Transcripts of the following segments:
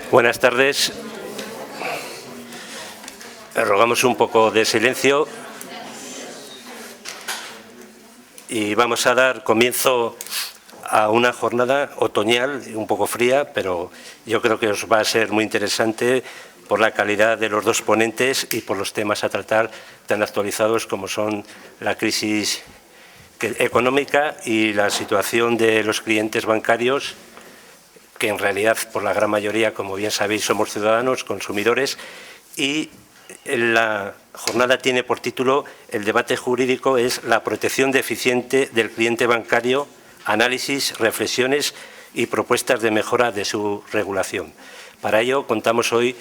Buenas tardes. Rogamos un poco de silencio y vamos a dar comienzo a una jornada otoñal un poco fría, pero yo creo que os va a ser muy interesante por la calidad de los dos ponentes y por los temas a tratar tan actualizados como son la crisis económica y la situación de los clientes bancarios, que en realidad, por la gran mayoría, como bien sabéis, somos ciudadanos, consumidores, y la jornada tiene por título, el debate jurídico es la protección deficiente del cliente bancario, análisis, reflexiones y propuestas de mejora de su regulación. Para ello, contamos hoy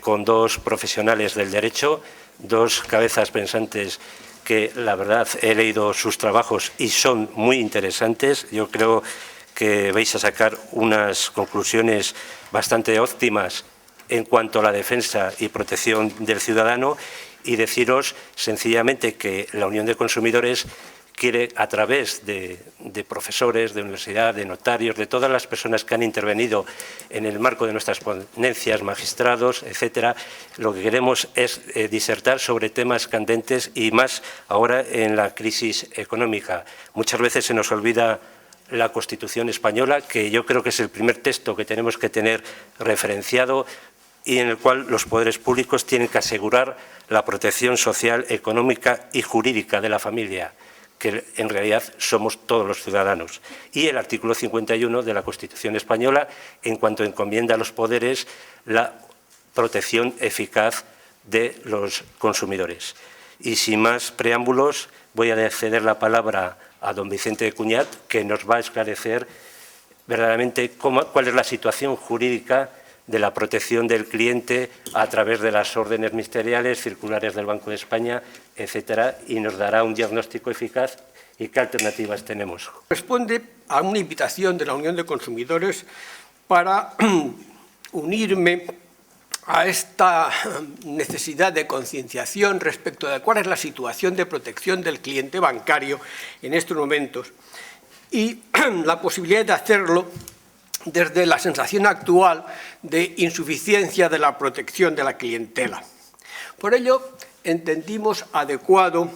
con dos profesionales del derecho, dos cabezas pensantes que, la verdad, he leído sus trabajos y son muy interesantes. Yo creo que vais a sacar unas conclusiones bastante óptimas en cuanto a la defensa y protección del ciudadano, y deciros sencillamente que la Unión de Consumidores quiere, a través de profesores, de universidad, de notarios, de todas las personas que han intervenido en el marco de nuestras ponencias, magistrados, etcétera, lo que queremos es disertar sobre temas candentes y más ahora en la crisis económica. Muchas veces se nos olvida la Constitución española, que yo creo que es el primer texto que tenemos que tener referenciado y en el cual los poderes públicos tienen que asegurar la protección social, económica y jurídica de la familia, que en realidad somos todos los ciudadanos. Y el artículo 51 de la Constitución española, en cuanto encomienda a los poderes la protección eficaz de los consumidores. Y sin más preámbulos, voy a ceder la palabra a don Vicente de Cuñat, que nos va a esclarecer verdaderamente cuál es la situación jurídica de la protección del cliente a través de las órdenes ministeriales, circulares del Banco de España, etcétera, y nos dará un diagnóstico eficaz y qué alternativas tenemos. Responde a una invitación de la Unión de Consumidores para unirme a esta necesidad de concienciación respecto de cuál es la situación de protección del cliente bancario en estos momentos y la posibilidad de hacerlo desde la sensación actual de insuficiencia de la protección de la clientela. Por ello, entendimos adecuado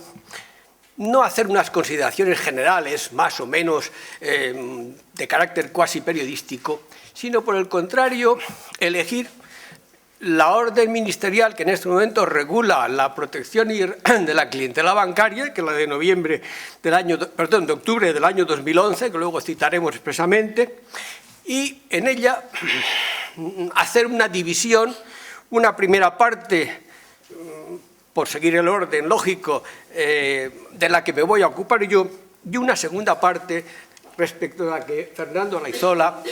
no hacer unas consideraciones generales, más o menos de carácter cuasi periodístico, sino por el contrario, elegir la orden ministerial que en este momento regula la protección de la clientela bancaria, que es la de de octubre del año 2011, que luego citaremos expresamente, y en ella hacer una división, una primera parte, por seguir el orden lógico, de la que me voy a ocupar yo, y una segunda parte respecto a la que Fernando Laizola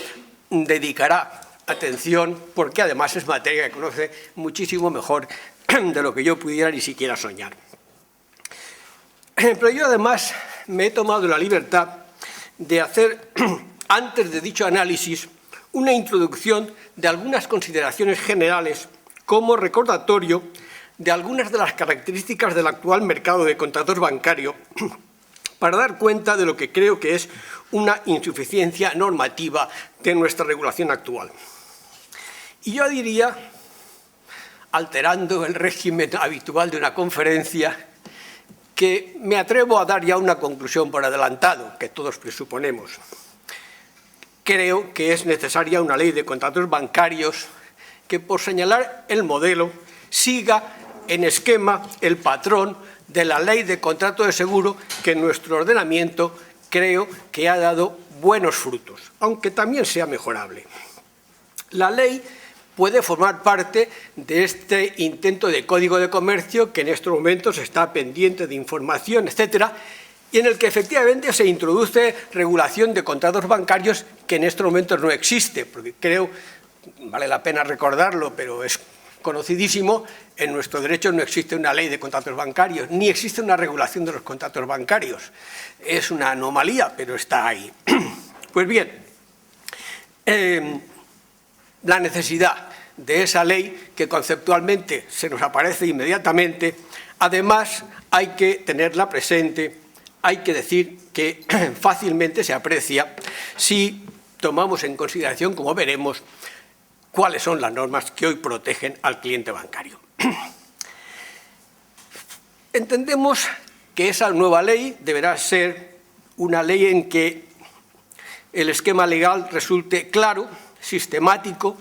dedicará atención, porque además es materia que conoce muchísimo mejor de lo que yo pudiera ni siquiera soñar. Pero yo además me he tomado la libertad de hacer, antes de dicho análisis, una introducción de algunas consideraciones generales como recordatorio de algunas de las características del actual mercado de contratos bancarios para dar cuenta de lo que creo que es una insuficiencia normativa de nuestra regulación actual. Y yo diría, alterando el régimen habitual de una conferencia, que me atrevo a dar ya una conclusión por adelantado, que todos presuponemos. Creo que es necesaria una ley de contratos bancarios que, por señalar el modelo, siga en esquema el patrón de la ley de contrato de seguro que en nuestro ordenamiento creo que ha dado buenos frutos, aunque también sea mejorable. La ley puede formar parte de este intento de código de comercio que en estos momentos está pendiente de información, etcétera, y en el que efectivamente se introduce regulación de contratos bancarios que en estos momentos no existe, porque creo, vale la pena recordarlo, pero es conocidísimo, en nuestro derecho no existe una ley de contratos bancarios, ni existe una regulación de los contratos bancarios. Es una anomalía, pero está ahí. Pues bien, la necesidad de esa ley que conceptualmente se nos aparece inmediatamente, además hay que tenerla presente, hay que decir que fácilmente se aprecia si tomamos en consideración, como veremos, cuáles son las normas que hoy protegen al cliente bancario. Entendemos que esa nueva ley deberá ser una ley en que el esquema legal resulte claro, sistemático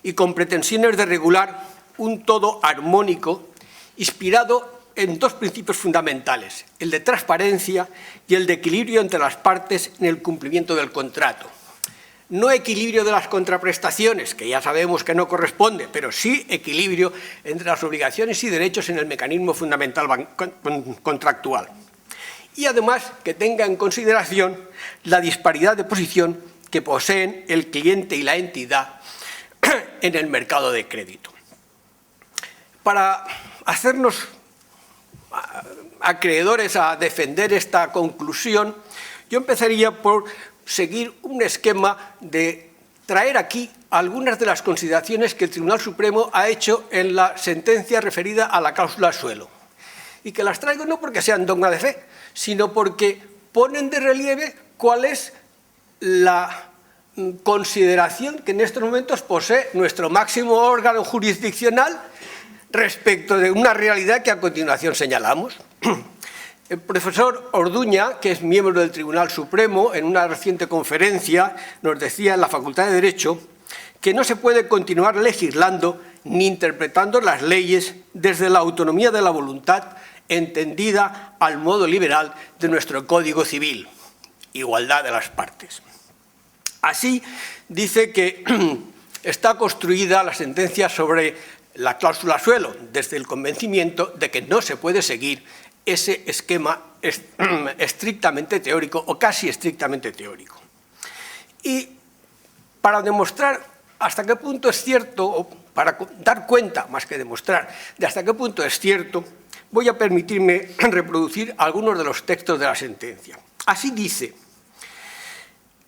y con pretensiones de regular un todo armónico inspirado en dos principios fundamentales, el de transparencia y el de equilibrio entre las partes en el cumplimiento del contrato. No equilibrio de las contraprestaciones, que ya sabemos que no corresponde, pero sí equilibrio entre las obligaciones y derechos en el mecanismo fundamental contractual. Y además que tenga en consideración la disparidad de posición que poseen el cliente y la entidad en el mercado de crédito. Para hacernos acreedores a defender esta conclusión, yo empezaría por seguir un esquema de traer aquí algunas de las consideraciones que el Tribunal Supremo ha hecho en la sentencia referida a la cláusula suelo. Y que las traigo no porque sean dogma de fe, sino porque ponen de relieve cuál es la consideración que en estos momentos posee nuestro máximo órgano jurisdiccional respecto de una realidad que a continuación señalamos. El profesor Orduña, que es miembro del Tribunal Supremo, en una reciente conferencia nos decía en la Facultad de Derecho que no se puede continuar legislando ni interpretando las leyes desde la autonomía de la voluntad entendida al modo liberal de nuestro Código Civil, igualdad de las partes. Así dice que está construida la sentencia sobre la cláusula suelo desde el convencimiento de que no se puede seguir ese esquema estrictamente teórico o casi estrictamente teórico. Y para demostrar hasta qué punto es cierto, o para dar cuenta, más que demostrar, de hasta qué punto es cierto, voy a permitirme reproducir algunos de los textos de la sentencia. Así dice: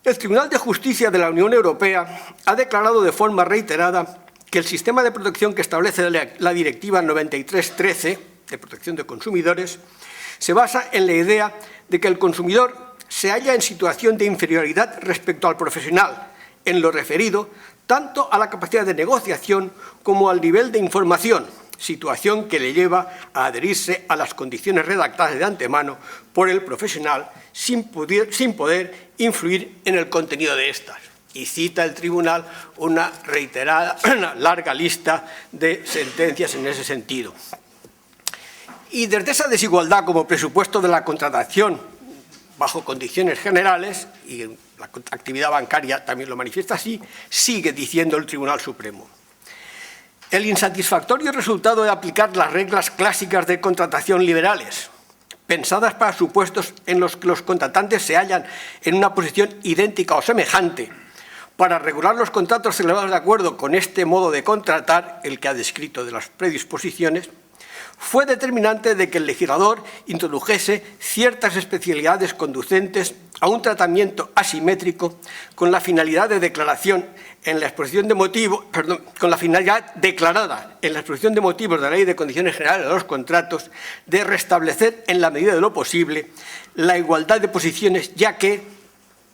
el Tribunal de Justicia de la Unión Europea ha declarado de forma reiterada que el sistema de protección que establece la Directiva 93/13 de protección de consumidores se basa en la idea de que el consumidor se halla en situación de inferioridad respecto al profesional en lo referido tanto a la capacidad de negociación como al nivel de información, situación que le lleva a adherirse a las condiciones redactadas de antemano por el profesional sin poder influir en el contenido de estas. Y cita el tribunal una larga lista de sentencias en ese sentido. Y desde esa desigualdad como presupuesto de la contratación bajo condiciones generales, y la actividad bancaria también lo manifiesta así, sigue diciendo el Tribunal Supremo: el insatisfactorio resultado de aplicar las reglas clásicas de contratación liberales, pensadas para supuestos en los que los contratantes se hallan en una posición idéntica o semejante, para regular los contratos celebrados de acuerdo con este modo de contratar, el que ha descrito de las predisposiciones, fue determinante de que el legislador introdujese ciertas especialidades conducentes a un tratamiento asimétrico con la finalidad de declaración en la exposición de motivos, con la finalidad declarada en la exposición de motivos de la Ley de Condiciones Generales de los Contratos de restablecer en la medida de lo posible la igualdad de posiciones, ya que,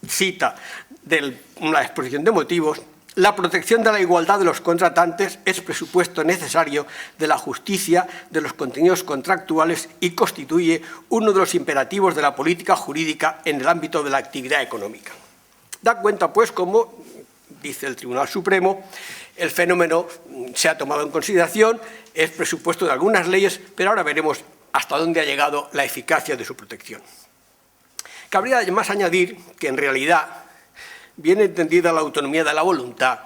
cita de la exposición de motivos, la protección de la igualdad de los contratantes es presupuesto necesario de la justicia de los contenidos contractuales y constituye uno de los imperativos de la política jurídica en el ámbito de la actividad económica. Da cuenta, pues, cómo, dice el Tribunal Supremo, el fenómeno se ha tomado en consideración, es presupuesto de algunas leyes, pero ahora veremos hasta dónde ha llegado la eficacia de su protección. Cabría además añadir que, en realidad, bien entendida la autonomía de la voluntad,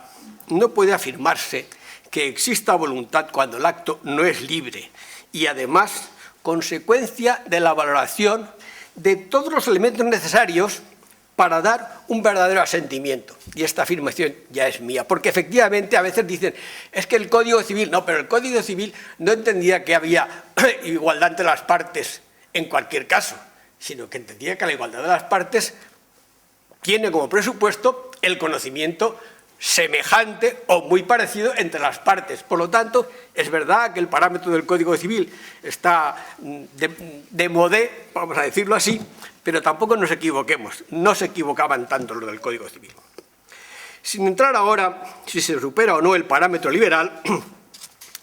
no puede afirmarse que exista voluntad cuando el acto no es libre y, además, consecuencia de la valoración de todos los elementos necesarios para dar un verdadero asentimiento. Y esta afirmación ya es mía, porque efectivamente a veces dicen, es que el Código Civil, no, pero el Código Civil no entendía que había igualdad entre las partes en cualquier caso, sino que entendía que la igualdad de las partes tiene como presupuesto el conocimiento semejante o muy parecido entre las partes. Por lo tanto, es verdad que el parámetro del Código Civil está de modé, vamos a decirlo así, pero tampoco nos equivoquemos, no se equivocaban tanto lo del Código Civil. Sin entrar ahora si se supera o no el parámetro liberal,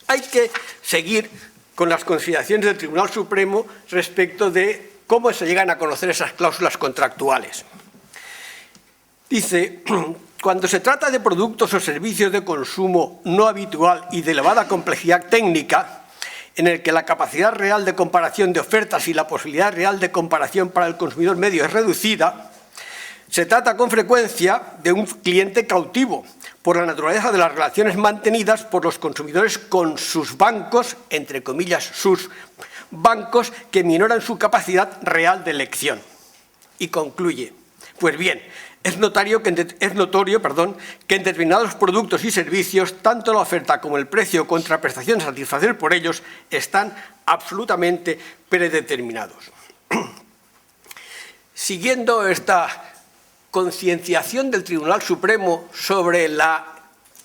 hay que seguir con las consideraciones del Tribunal Supremo respecto de cómo se llegan a conocer esas cláusulas contractuales. Dice, cuando se trata de productos o servicios de consumo no habitual y de elevada complejidad técnica, en el que la capacidad real de comparación de ofertas y la posibilidad real de comparación para el consumidor medio es reducida, se trata con frecuencia de un cliente cautivo, por la naturaleza de las relaciones mantenidas por los consumidores con sus bancos, entre comillas, sus bancos, que minoran su capacidad real de elección. Y concluye, pues bien, es notorio que en determinados productos y servicios, tanto la oferta como el precio o contraprestación a satisfacer por ellos están absolutamente predeterminados. Siguiendo esta concienciación del Tribunal Supremo sobre la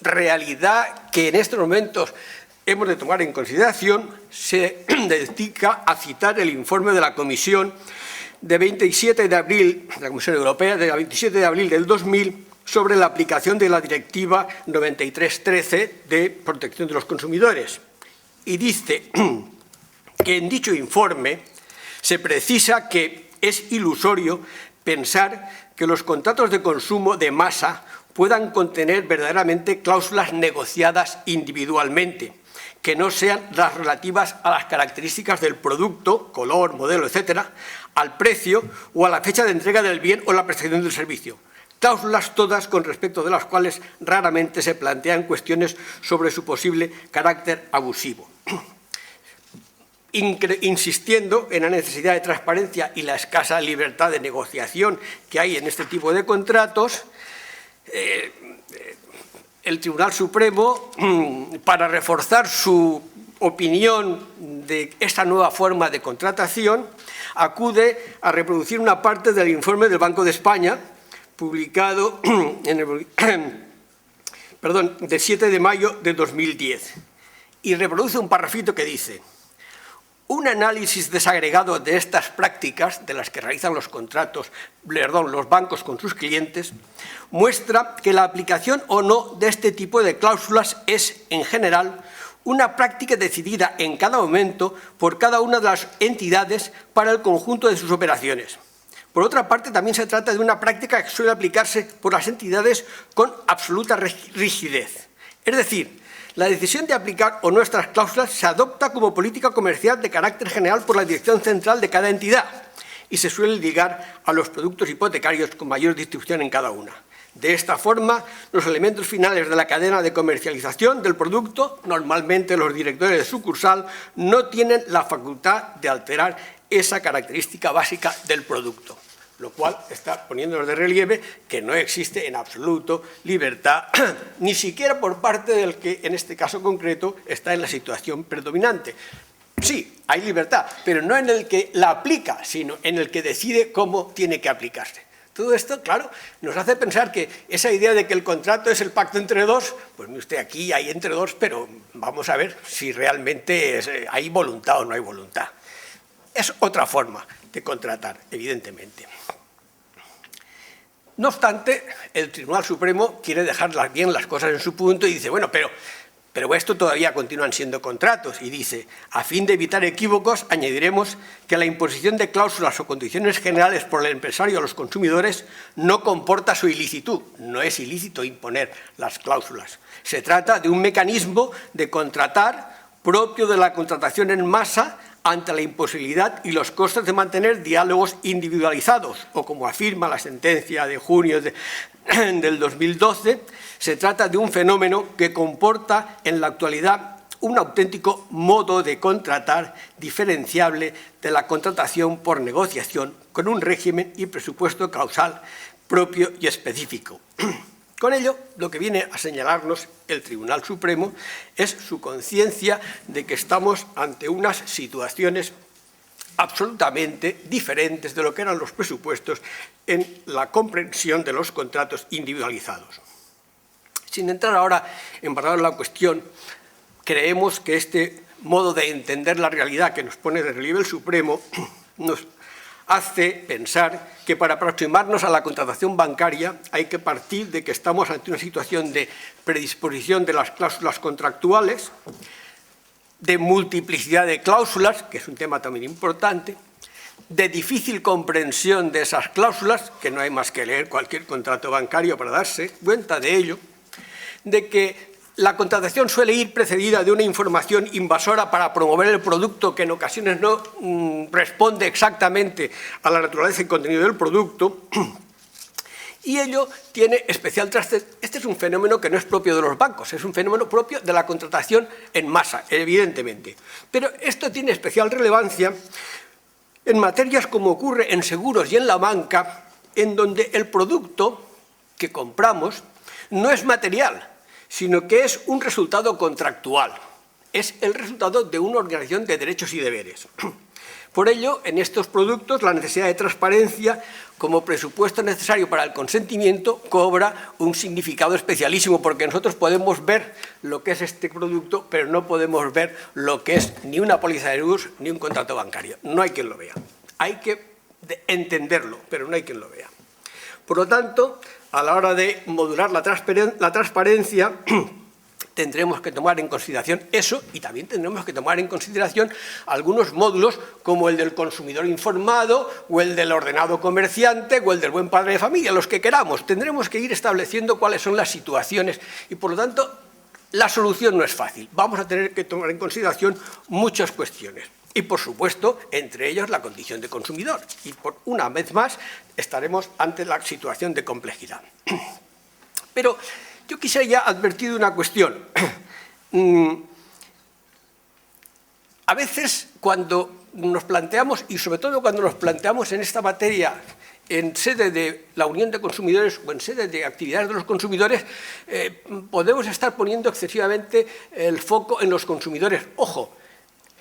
realidad que en estos momentos hemos de tomar en consideración, se dedica a citar el informe de la Comisión de 27 de abril, de la Comisión Europea, de 27 de abril del 2000, sobre la aplicación de la Directiva 93/13 de protección de los consumidores. Y dice que en dicho informe se precisa que es ilusorio pensar que los contratos de consumo de masa puedan contener verdaderamente cláusulas negociadas individualmente, que no sean las relativas a las características del producto, color, modelo, etcétera, al precio o a la fecha de entrega del bien o la prestación del servicio. Cláusulas todas con respecto de las cuales raramente se plantean cuestiones sobre su posible carácter abusivo. Insistiendo en la necesidad de transparencia y la escasa libertad de negociación que hay en este tipo de contratos, el Tribunal Supremo, para reforzar su opinión de esta nueva forma de contratación, acude a reproducir una parte del informe del Banco de España, publicado de 7 de mayo de 2010, y reproduce un parrafito que dice: un análisis desagregado de estas prácticas, de las que realizan los bancos con sus clientes, muestra que la aplicación o no de este tipo de cláusulas es, en general, una práctica decidida en cada momento por cada una de las entidades para el conjunto de sus operaciones. Por otra parte, también se trata de una práctica que suele aplicarse por las entidades con absoluta rigidez. Es decir, la decisión de aplicar o no estas cláusulas se adopta como política comercial de carácter general por la dirección central de cada entidad y se suele ligar a los productos hipotecarios con mayor distribución en cada una. De esta forma, los elementos finales de la cadena de comercialización del producto, normalmente los directores de sucursal, no tienen la facultad de alterar esa característica básica del producto, lo cual está poniéndonos de relieve que no existe en absoluto libertad, ni siquiera por parte del que, en este caso concreto, está en la situación predominante. Sí, hay libertad, pero no en el que la aplica, sino en el que decide cómo tiene que aplicarse. Todo esto, claro, nos hace pensar que esa idea de que el contrato es el pacto entre dos, pues usted aquí hay entre dos, pero vamos a ver si realmente hay voluntad o no hay voluntad. Es otra forma de contratar, evidentemente. No obstante, el Tribunal Supremo quiere dejar bien las cosas en su punto y dice, bueno, pero esto todavía continúan siendo contratos, y dice, a fin de evitar equívocos, añadiremos que la imposición de cláusulas o condiciones generales por el empresario a los consumidores no comporta su ilicitud. No es ilícito imponer las cláusulas. Se trata de un mecanismo de contratar propio de la contratación en masa ante la imposibilidad y los costes de mantener diálogos individualizados, o como afirma la sentencia de junio del 2012, se trata de un fenómeno que comporta en la actualidad un auténtico modo de contratar diferenciable de la contratación por negociación con un régimen y presupuesto causal propio y específico. Con ello, lo que viene a señalarnos el Tribunal Supremo es su conciencia de que estamos ante unas situaciones absolutamente diferentes de lo que eran los presupuestos en la comprensión de los contratos individualizados. Sin entrar ahora en la cuestión, creemos que este modo de entender la realidad que nos pone de relieve el Supremo nos hace pensar que para aproximarnos a la contratación bancaria hay que partir de que estamos ante una situación de predisposición de las cláusulas contractuales, de multiplicidad de cláusulas, que es un tema también importante, de difícil comprensión de esas cláusulas, que no hay más que leer cualquier contrato bancario para darse cuenta de ello, de que la contratación suele ir precedida de una información invasora para promover el producto que en ocasiones no responde exactamente a la naturaleza y contenido del producto, y ello tiene especial traste. Este es un fenómeno que no es propio de los bancos, es un fenómeno propio de la contratación en masa, evidentemente. Pero esto tiene especial relevancia en materias como ocurre en seguros y en la banca, en donde el producto que compramos no es material, sino que es un resultado contractual. Es el resultado de una organización de derechos y deberes. Por ello, en estos productos, la necesidad de transparencia como presupuesto necesario para el consentimiento cobra un significado especialísimo, porque nosotros podemos ver lo que es este producto, pero no podemos ver lo que es ni una póliza de seguros ni un contrato bancario. No hay quien lo vea. Hay que entenderlo, pero no hay quien lo vea. Por lo tanto, a la hora de modular la transparencia, tendremos que tomar en consideración eso y también tendremos que tomar en consideración algunos módulos como el del consumidor informado o el del ordenado comerciante o el del buen padre de familia, los que queramos. Tendremos que ir estableciendo cuáles son las situaciones y, por lo tanto, la solución no es fácil. Vamos a tener que tomar en consideración muchas cuestiones. Y, por supuesto, entre ellas la condición de consumidor. Y, por una vez más, estaremos ante la situación de complejidad. Pero yo quisiera ya advertir una cuestión. A veces, cuando nos planteamos, y sobre todo cuando nos planteamos en esta materia en sede de la Unión de Consumidores o en sede de actividades de los consumidores, podemos estar poniendo excesivamente el foco en los consumidores. Ojo,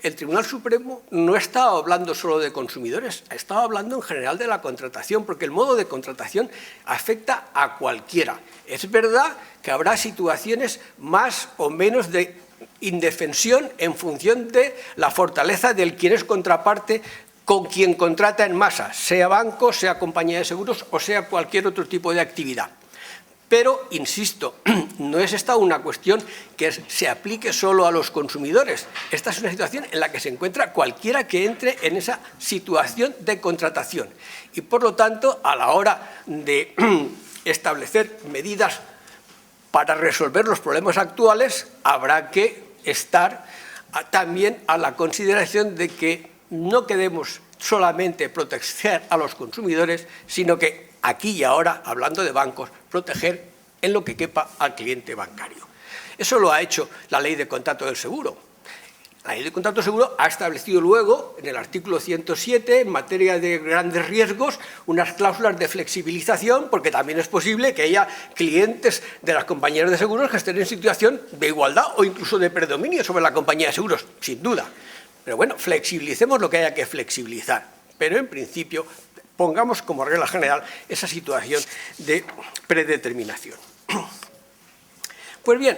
el Tribunal Supremo no estaba hablando solo de consumidores, estaba hablando en general de la contratación, porque el modo de contratación afecta a cualquiera. Es verdad que habrá situaciones más o menos de indefensión en función de la fortaleza del quien es contraparte con quien contrata en masa, sea banco, sea compañía de seguros o sea cualquier otro tipo de actividad. Pero, insisto, no es esta una cuestión que se aplique solo a los consumidores. Esta es una situación en la que se encuentra cualquiera que entre en esa situación de contratación. Y, por lo tanto, a la hora de establecer medidas para resolver los problemas actuales, habrá que estar también a la consideración de que no queremos solamente proteger a los consumidores, sino que aquí y ahora, hablando de bancos, proteger en lo que quepa al cliente bancario. Eso lo ha hecho la Ley de Contrato del Seguro. La Ley de Contrato del Seguro ha establecido luego, en el artículo 107, en materia de grandes riesgos, unas cláusulas de flexibilización, porque también es posible que haya clientes de las compañías de seguros que estén en situación de igualdad o incluso de predominio sobre la compañía de seguros, sin duda. Pero bueno, flexibilicemos lo que haya que flexibilizar. Pero en principio, pongamos como regla general esa situación de predeterminación. Pues bien,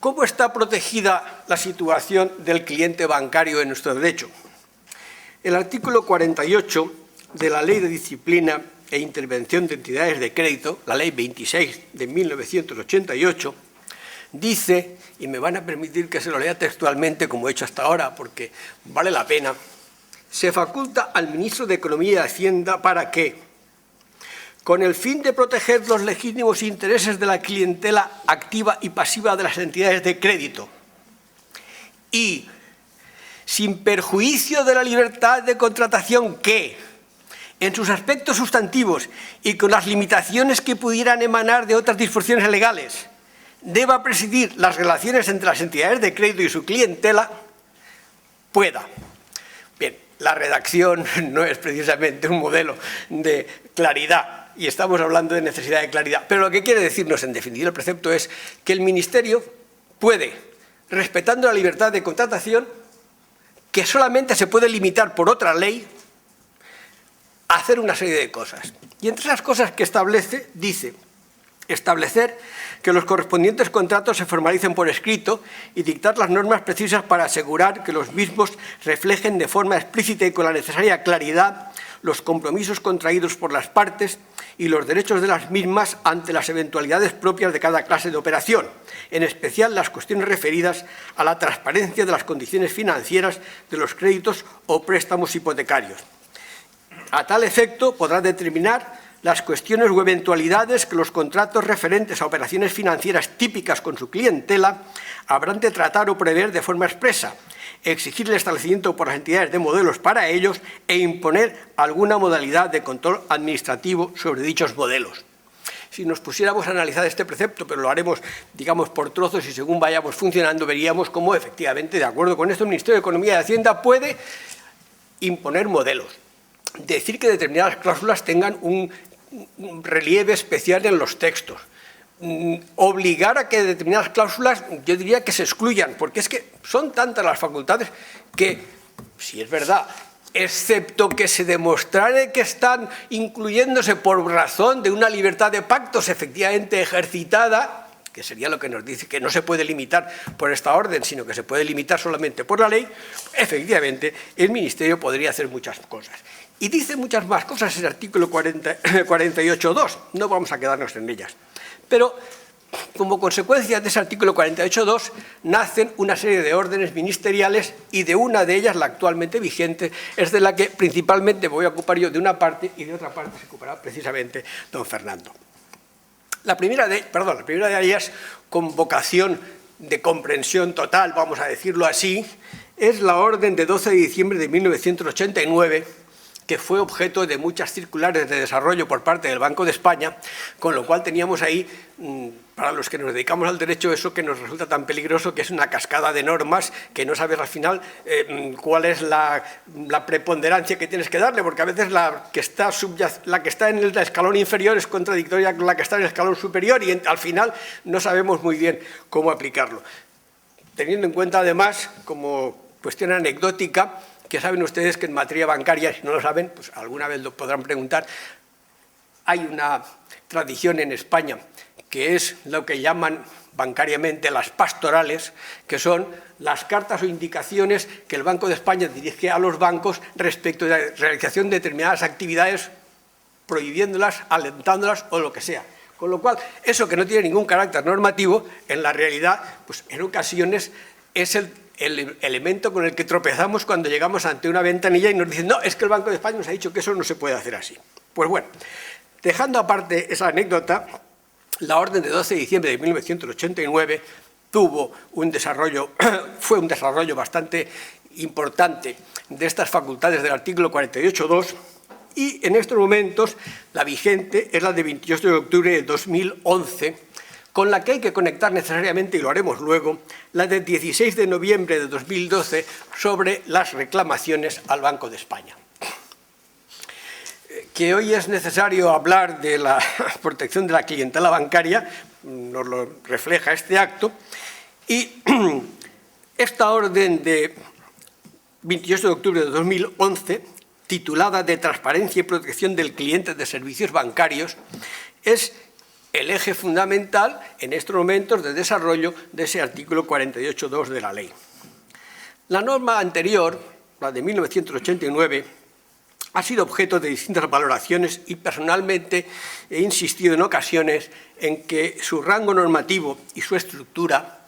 ¿cómo está protegida la situación del cliente bancario en nuestro derecho? El artículo 48 de la Ley de Disciplina e Intervención de Entidades de Crédito, la Ley 26 de 1988, dice, y me van a permitir que se lo lea textualmente como he hecho hasta ahora, porque vale la pena, se faculta al Ministro de Economía y Hacienda para que, con el fin de proteger los legítimos intereses de la clientela activa y pasiva de las entidades de crédito y sin perjuicio de la libertad de contratación que, en sus aspectos sustantivos y con las limitaciones que pudieran emanar de otras disposiciones legales, deba presidir las relaciones entre las entidades de crédito y su clientela, pueda. Bien, la redacción no es precisamente un modelo de claridad y estamos hablando de necesidad de claridad, pero lo que quiere decirnos en definitiva el precepto es que el Ministerio puede, respetando la libertad de contratación, que solamente se puede limitar por otra ley, a hacer una serie de cosas. Y entre esas cosas que establece, dice, establecer que los correspondientes contratos se formalicen por escrito y dictar las normas precisas para asegurar que los mismos reflejen de forma explícita y con la necesaria claridad los compromisos contraídos por las partes y los derechos de las mismas ante las eventualidades propias de cada clase de operación, en especial las cuestiones referidas a la transparencia de las condiciones financieras de los créditos o préstamos hipotecarios. A tal efecto, podrá determinar las cuestiones o eventualidades que los contratos referentes a operaciones financieras típicas con su clientela habrán de tratar o prever de forma expresa, exigir el establecimiento por las entidades de modelos para ellos e imponer alguna modalidad de control administrativo sobre dichos modelos. Si nos pusiéramos a analizar este precepto, pero lo haremos, digamos, por trozos y según vayamos funcionando, veríamos cómo, efectivamente, de acuerdo con esto, el Ministerio de Economía y Hacienda puede imponer modelos, decir que determinadas cláusulas tengan un relieve especial en los textos, obligar a que determinadas cláusulas, yo diría que se excluyan, porque es que son tantas las facultades que, si es verdad, excepto que se demostrare que están incluyéndose por razón de una libertad de pactos efectivamente ejercitada, que sería lo que nos dice que no se puede limitar por esta orden, sino que se puede limitar solamente por la ley, efectivamente el Ministerio podría hacer muchas cosas. Y dice muchas más cosas el artículo 48.2, no vamos a quedarnos en ellas. Pero, como consecuencia de ese artículo 48.2, nacen una serie de órdenes ministeriales y de una de ellas, la actualmente vigente, es de la que principalmente voy a ocupar yo de una parte y de otra parte se ocupará precisamente don Fernando. La primera de ellas, con vocación de comprensión total, vamos a decirlo así, es la orden de 12 de diciembre de 1989, que fue objeto de muchas circulares de desarrollo por parte del Banco de España, con lo cual teníamos ahí, para los que nos dedicamos al derecho, eso que nos resulta tan peligroso, que es una cascada de normas que no sabes al final cuál es la preponderancia que tienes que darle, porque a veces la que está en el escalón inferior es contradictoria con la que está en el escalón superior y al final no sabemos muy bien cómo aplicarlo. Teniendo en cuenta además, como cuestión anecdótica, que saben ustedes que en materia bancaria, si no lo saben, pues alguna vez lo podrán preguntar, hay una tradición en España que es lo que llaman bancariamente las pastorales, que son las cartas o indicaciones que el Banco de España dirige a los bancos respecto de la realización de determinadas actividades, prohibiéndolas, alentándolas o lo que sea. Con lo cual, eso que no tiene ningún carácter normativo, en la realidad, pues en ocasiones es el elemento con el que tropezamos cuando llegamos ante una ventanilla y nos dicen no, es que el Banco de España nos ha dicho que eso no se puede hacer así. Pues bueno, dejando aparte esa anécdota, la orden de 12 de diciembre de 1989 fue un desarrollo bastante importante de estas facultades del artículo 48.2 y en estos momentos la vigente es la de 28 de octubre de 2011, con la que hay que conectar necesariamente, y lo haremos luego, la de 16 de noviembre de 2012 sobre las reclamaciones al Banco de España. Que hoy es necesario hablar de la protección de la clientela bancaria, nos lo refleja este acto, y esta orden de 28 de octubre de 2011, titulada de Transparencia y Protección del Cliente de Servicios Bancarios, es el eje fundamental en estos momentos de desarrollo de ese artículo 48.2 de la ley. La norma anterior, la de 1989, ha sido objeto de distintas valoraciones y personalmente he insistido en ocasiones en que su rango normativo y su estructura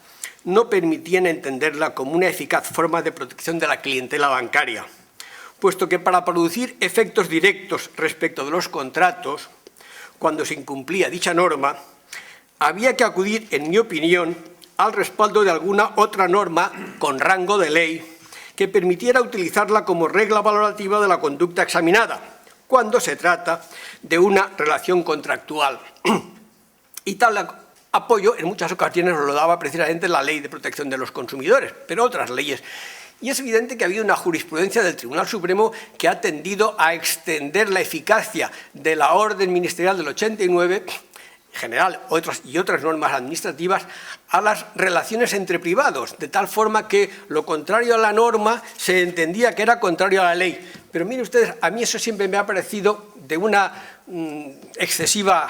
no permitían entenderla como una eficaz forma de protección de la clientela bancaria, puesto que para producir efectos directos respecto de los contratos, cuando se incumplía dicha norma, había que acudir, en mi opinión, al respaldo de alguna otra norma con rango de ley que permitiera utilizarla como regla valorativa de la conducta examinada, cuando se trata de una relación contractual. Y tal apoyo, en muchas ocasiones, lo daba precisamente la Ley de Protección de los Consumidores, pero otras leyes. Y es evidente que ha habido una jurisprudencia del Tribunal Supremo que ha tendido a extender la eficacia de la orden ministerial del 89, en general y otras normas administrativas, a las relaciones entre privados, de tal forma que lo contrario a la norma se entendía que era contrario a la ley. Pero miren ustedes, a mí eso siempre me ha parecido de una excesiva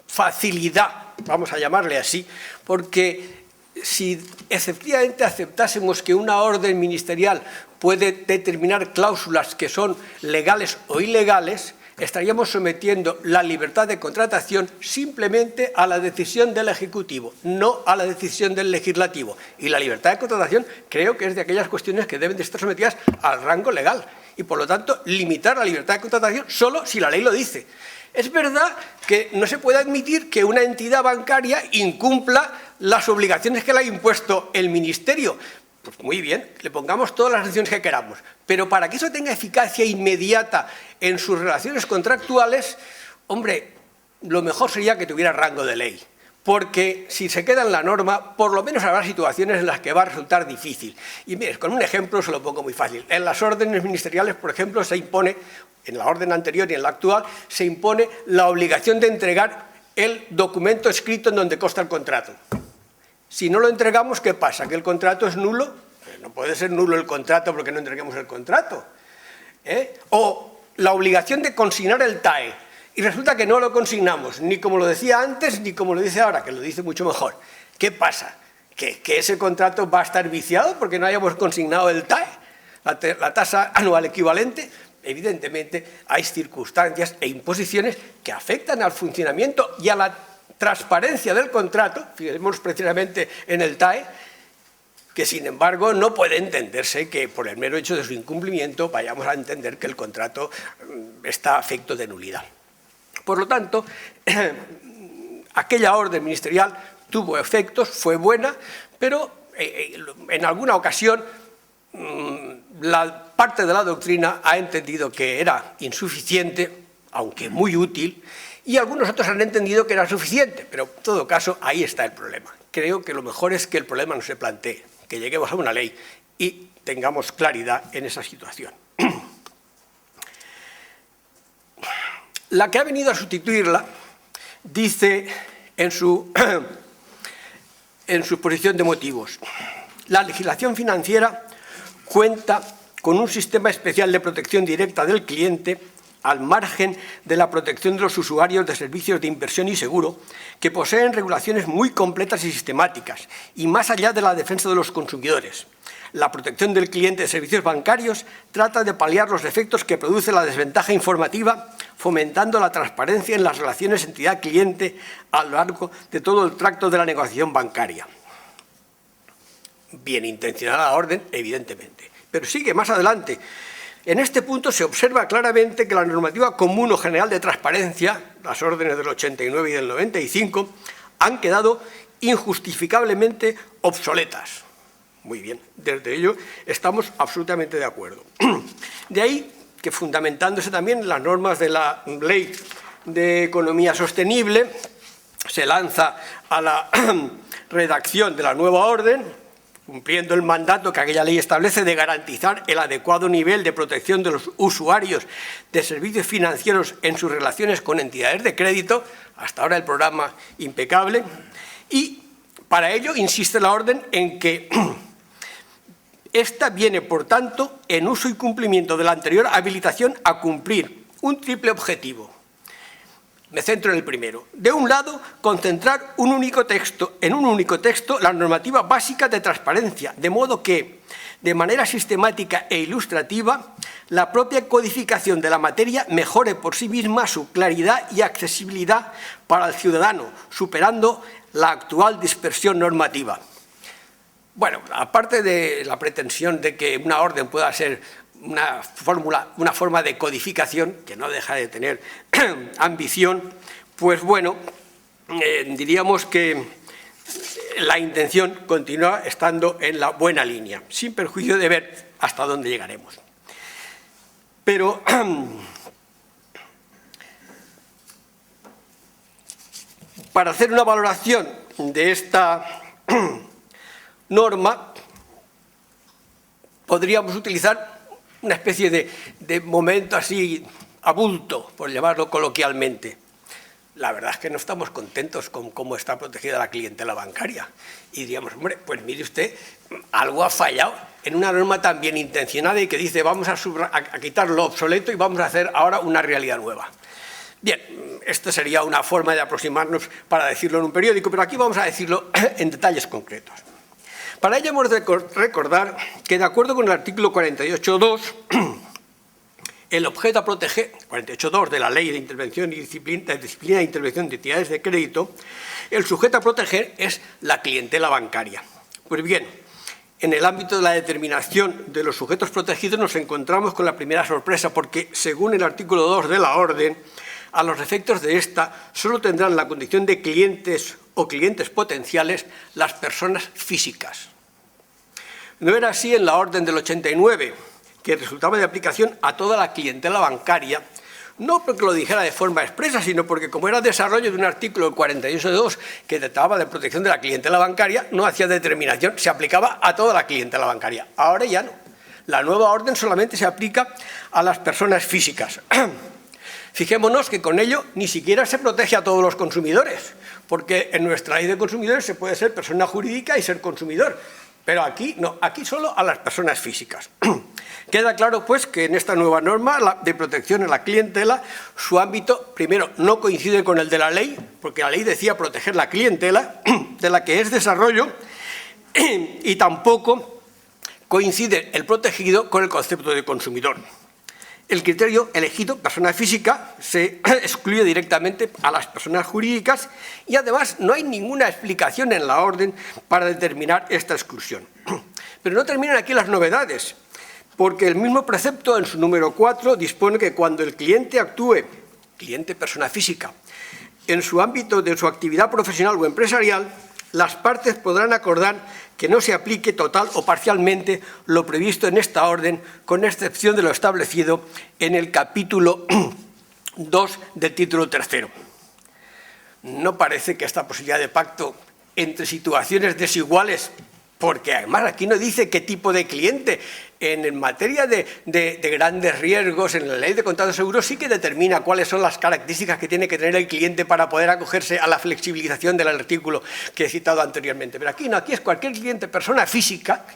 facilidad, vamos a llamarle así, porque si efectivamente aceptásemos que una orden ministerial puede determinar cláusulas que son legales o ilegales, estaríamos sometiendo la libertad de contratación simplemente a la decisión del Ejecutivo, no a la decisión del Legislativo. Y la libertad de contratación creo que es de aquellas cuestiones que deben de estar sometidas al rango legal y, por lo tanto, limitar la libertad de contratación solo si la ley lo dice. Es verdad que no se puede admitir que una entidad bancaria incumpla las obligaciones que le ha impuesto el Ministerio. Pues muy bien, le pongamos todas las sanciones que queramos, pero para que eso tenga eficacia inmediata en sus relaciones contractuales, hombre, lo mejor sería que tuviera rango de ley, porque si se queda en la norma, por lo menos habrá situaciones en las que va a resultar difícil. Y mire, con un ejemplo se lo pongo muy fácil. En las órdenes ministeriales, por ejemplo, se impone, en la orden anterior y en la actual, se impone la obligación de entregar el documento escrito en donde consta el contrato. Si no lo entregamos, ¿qué pasa? ¿Que el contrato es nulo? No puede ser nulo el contrato porque no entreguemos el contrato. O la obligación de consignar el TAE. Y resulta que no lo consignamos, ni como lo decía antes, ni como lo dice ahora, que lo dice mucho mejor. ¿Qué pasa? ¿Que ese contrato va a estar viciado porque no hayamos consignado el TAE? La tasa anual equivalente. Evidentemente, hay circunstancias e imposiciones que afectan al funcionamiento y a la transparencia del contrato, fijémonos precisamente en el TAE, que sin embargo no puede entenderse que por el mero hecho de su incumplimiento vayamos a entender que el contrato está afecto de nulidad. Por lo tanto, aquella orden ministerial tuvo efectos, fue buena, pero en alguna ocasión la parte de la doctrina ha entendido que era insuficiente, aunque muy útil, y algunos otros han entendido que era suficiente, pero en todo caso ahí está el problema. Creo que lo mejor es que el problema no se plantee, que lleguemos a una ley y tengamos claridad en esa situación. La que ha venido a sustituirla dice en su exposición de motivos: la legislación financiera cuenta con un sistema especial de protección directa del cliente al margen de la protección de los usuarios de servicios de inversión y seguro, que poseen regulaciones muy completas y sistemáticas, y más allá de la defensa de los consumidores. La protección del cliente de servicios bancarios trata de paliar los efectos que produce la desventaja informativa, fomentando la transparencia en las relaciones entidad-cliente a lo largo de todo el tracto de la negociación bancaria. Bien intencionada la orden, evidentemente, pero sigue más adelante. En este punto se observa claramente que la normativa común o general de transparencia, las órdenes del 89 y del 95, han quedado injustificablemente obsoletas. Muy bien, desde ello estamos absolutamente de acuerdo. De ahí que, fundamentándose también en las normas de la Ley de Economía Sostenible, se lanza a la redacción de la nueva orden, cumpliendo el mandato que aquella ley establece de garantizar el adecuado nivel de protección de los usuarios de servicios financieros en sus relaciones con entidades de crédito, hasta ahora el programa impecable, y para ello insiste la orden en que esta viene, por tanto, en uso y cumplimiento de la anterior habilitación a cumplir un triple objetivo. Me centro en el primero. De un lado, concentrar en un único texto la normativa básica de transparencia, de modo que, de manera sistemática e ilustrativa, la propia codificación de la materia mejore por sí misma su claridad y accesibilidad para el ciudadano, superando la actual dispersión normativa. Bueno, aparte de la pretensión de que una orden pueda ser una forma de codificación, que no deja de tener ambición, pues bueno, diríamos que la intención continúa estando en la buena línea, sin perjuicio de ver hasta dónde llegaremos. Pero para hacer una valoración de esta norma, podríamos utilizar una especie de momento así a bulto, por llamarlo coloquialmente. La verdad es que no estamos contentos con cómo está protegida la clientela bancaria. Y diríamos, hombre, pues mire usted, algo ha fallado en una norma tan bien intencionada y que dice vamos a quitar lo obsoleto y vamos a hacer ahora una realidad nueva. Bien, esta sería una forma de aproximarnos para decirlo en un periódico, pero aquí vamos a decirlo en detalles concretos. Para ello hemos de recordar que, de acuerdo con el artículo 48.2, el objeto a proteger, 48.2 de la Ley de Intervención y Disciplina e Intervención de Entidades de Crédito, el sujeto a proteger es la clientela bancaria. Pues bien, en el ámbito de la determinación de los sujetos protegidos nos encontramos con la primera sorpresa, porque, según el artículo 2 de la orden, a los efectos de esta solo tendrán la condición de clientes o clientes potenciales las personas físicas. No era así en la orden del 89, que resultaba de aplicación a toda la clientela bancaria, no porque lo dijera de forma expresa, sino porque, como era desarrollo de un artículo, el 48.2, que trataba de protección de la clientela bancaria, no hacía determinación, se aplicaba a toda la clientela bancaria. Ahora ya no. La nueva orden solamente se aplica a las personas físicas. Fijémonos que con ello ni siquiera se protege a todos los consumidores, porque en nuestra ley de consumidores se puede ser persona jurídica y ser consumidor, pero aquí no, aquí solo a las personas físicas. Queda claro, pues, que en esta nueva norma de protección a la clientela, su ámbito, primero, no coincide con el de la ley, porque la ley decía proteger la clientela, de la que es desarrollo, y tampoco coincide el protegido con el concepto de consumidor. El criterio elegido, persona física, se excluye directamente a las personas jurídicas y, además, no hay ninguna explicación en la orden para determinar esta exclusión. Pero no terminan aquí las novedades, porque el mismo precepto, en su número 4, dispone que cuando el cliente actúe, cliente persona física, en su ámbito de su actividad profesional o empresarial, las partes podrán acordar que no se aplique total o parcialmente lo previsto en esta orden, con excepción de lo establecido en el capítulo 2 del título 3. No parece que esta posibilidad de pacto entre situaciones desiguales, porque además aquí no dice qué tipo de cliente. En materia de grandes riesgos, en la ley de contratos seguros sí que determina cuáles son las características que tiene que tener el cliente para poder acogerse a la flexibilización del artículo que he citado anteriormente. Pero aquí no, aquí es cualquier cliente, persona física,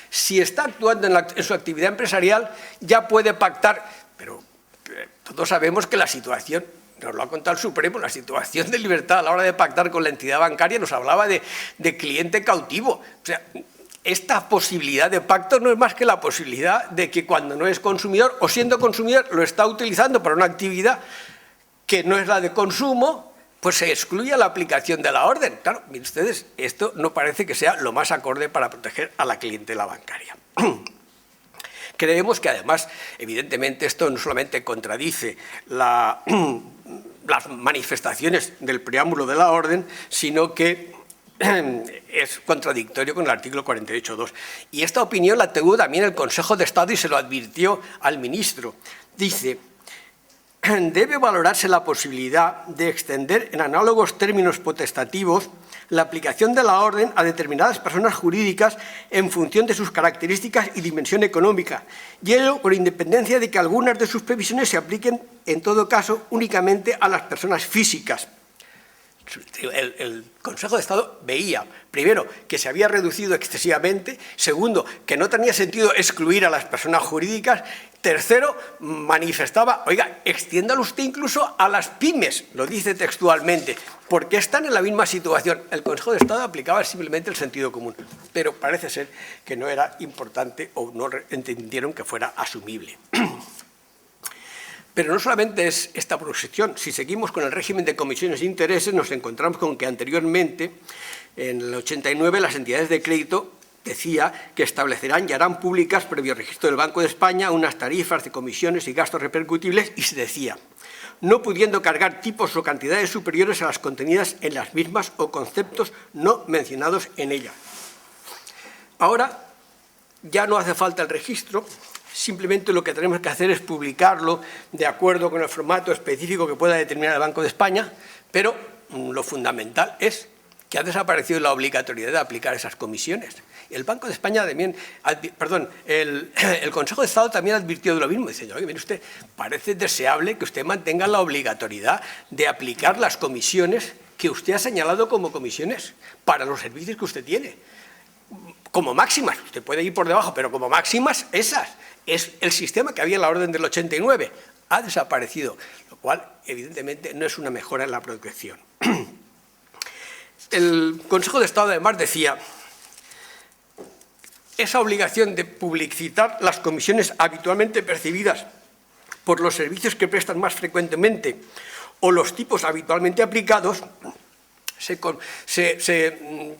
si está actuando en su actividad empresarial, ya puede pactar, pero todos sabemos que la situación, nos lo ha contado el Supremo, la situación de libertad a la hora de pactar con la entidad bancaria nos hablaba de cliente cautivo. O sea, esta posibilidad de pacto no es más que la posibilidad de que cuando no es consumidor o siendo consumidor lo está utilizando para una actividad que no es la de consumo, pues se excluye la aplicación de la orden. Claro, miren ustedes, esto no parece que sea lo más acorde para proteger a la clientela bancaria. Creemos que, además, evidentemente, esto no solamente contradice las manifestaciones del preámbulo de la orden, sino que es contradictorio con el artículo 48.2. Y esta opinión la tuvo también el Consejo de Estado y se lo advirtió al ministro. Dice: debe valorarse la posibilidad de extender en análogos términos potestativos la aplicación de la orden a determinadas personas jurídicas en función de sus características y dimensión económica, y ello con independencia de que algunas de sus previsiones se apliquen, en todo caso, únicamente a las personas físicas. El Consejo de Estado veía, primero, que se había reducido excesivamente, segundo, que no tenía sentido excluir a las personas jurídicas, tercero, manifestaba, oiga, extiéndalo usted incluso a las pymes, lo dice textualmente, porque están en la misma situación. El Consejo de Estado aplicaba simplemente el sentido común, pero parece ser que no era importante o no entendieron que fuera asumible. Pero no solamente es esta proposición. Si seguimos con el régimen de comisiones e intereses, nos encontramos con que anteriormente, en el 89, las entidades de crédito decía que establecerán y harán públicas, previo registro del Banco de España, unas tarifas de comisiones y gastos repercutibles, y se decía: no pudiendo cargar tipos o cantidades superiores a las contenidas en las mismas o conceptos no mencionados en ella. Ahora ya no hace falta el registro. Simplemente lo que tenemos que hacer es publicarlo de acuerdo con el formato específico que pueda determinar el Banco de España, pero lo fundamental es que ha desaparecido la obligatoriedad de aplicar esas comisiones. El Banco de España también, el Consejo de Estado también advirtió de lo mismo. Dice: oye, mire usted, parece deseable que usted mantenga la obligatoriedad de aplicar las comisiones que usted ha señalado como comisiones para los servicios que usted tiene. Como máximas, usted puede ir por debajo, pero como máximas esas. Es el sistema que había en la orden del 89. Ha desaparecido, lo cual evidentemente no es una mejora en la protección. El Consejo de Estado además decía: esa obligación de publicitar las comisiones habitualmente percibidas por los servicios que prestan más frecuentemente o los tipos habitualmente aplicados se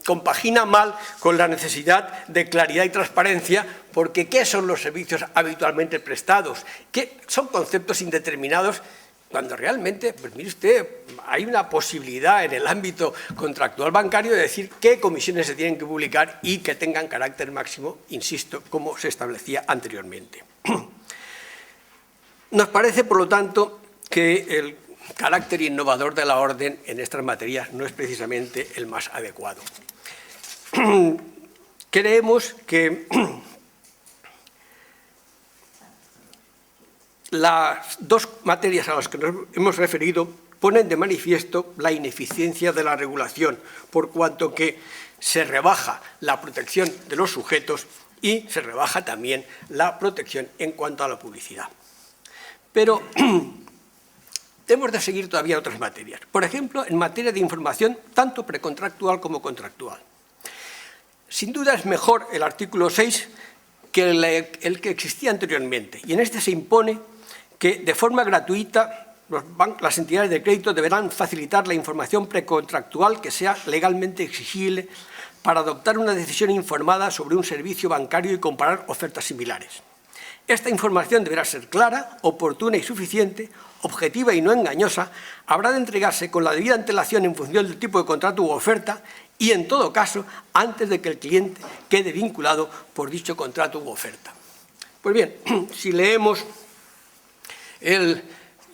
compagina mal con la necesidad de claridad y transparencia, porque ¿qué son los servicios habitualmente prestados? ¿Qué son conceptos indeterminados? Cuando realmente, pues mire usted, hay una posibilidad en el ámbito contractual bancario de decir qué comisiones se tienen que publicar y que tengan carácter máximo, insisto, como se establecía anteriormente. Nos parece, por lo tanto, que el carácter innovador de la orden en estas materias no es precisamente el más adecuado. Creemos que las dos materias a las que nos hemos referido ponen de manifiesto la ineficiencia de la regulación, por cuanto que se rebaja la protección de los sujetos y se rebaja también la protección en cuanto a la publicidad. Pero hemos de seguir todavía otras materias. Por ejemplo, en materia de información, tanto precontractual como contractual. Sin duda es mejor el artículo 6 que el que existía anteriormente. Y en este se impone que de forma gratuita las entidades de crédito deberán facilitar la información precontractual que sea legalmente exigible para adoptar una decisión informada sobre un servicio bancario y comparar ofertas similares. Esta información deberá ser clara, oportuna y suficiente, objetiva y no engañosa, habrá de entregarse con la debida antelación en función del tipo de contrato u oferta y, en todo caso, antes de que el cliente quede vinculado por dicho contrato u oferta. Pues bien, si leemos el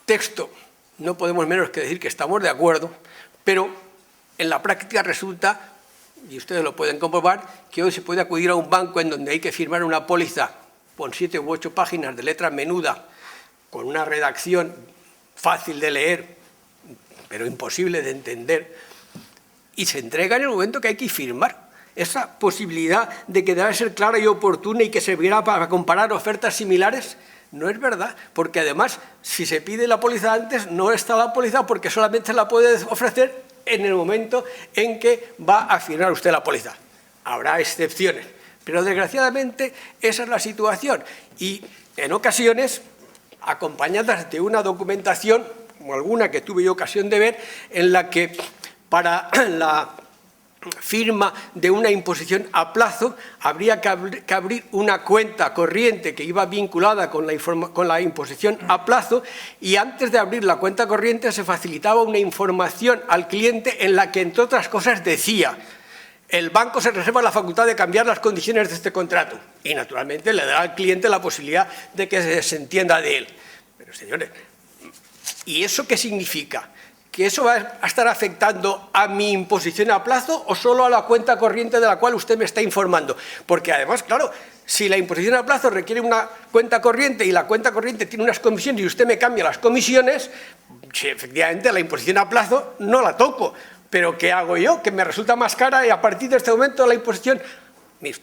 texto, no podemos menos que decir que estamos de acuerdo, pero en la práctica resulta, y ustedes lo pueden comprobar, que hoy se puede acudir a un banco en donde hay que firmar una póliza con 7 u 8 páginas de letra menuda, con una redacción fácil de leer, pero imposible de entender, y se entrega en el momento que hay que firmar. Esa posibilidad de que debe ser clara y oportuna y que servirá para comparar ofertas similares, no es verdad, porque además, si se pide la póliza antes, no está la póliza porque solamente la puede ofrecer en el momento en que va a firmar usted la póliza. Habrá excepciones, pero desgraciadamente esa es la situación y en ocasiones acompañadas de una documentación, como alguna que tuve yo ocasión de ver, en la que para la firma de una imposición a plazo habría que abrir una cuenta corriente que iba vinculada con la imposición a plazo y antes de abrir la cuenta corriente se facilitaba una información al cliente en la que, entre otras cosas, decía: el banco se reserva la facultad de cambiar las condiciones de este contrato y, naturalmente, le dará al cliente la posibilidad de que se desentienda de él. Pero, señores, ¿y eso qué significa? ¿Que eso va a estar afectando a mi imposición a plazo o solo a la cuenta corriente de la cual usted me está informando? Porque, además, claro, si la imposición a plazo requiere una cuenta corriente y la cuenta corriente tiene unas comisiones y usted me cambia las comisiones, si efectivamente la imposición a plazo no la toco. Pero ¿qué hago yo? Que me resulta más cara y a partir de este momento la imposición...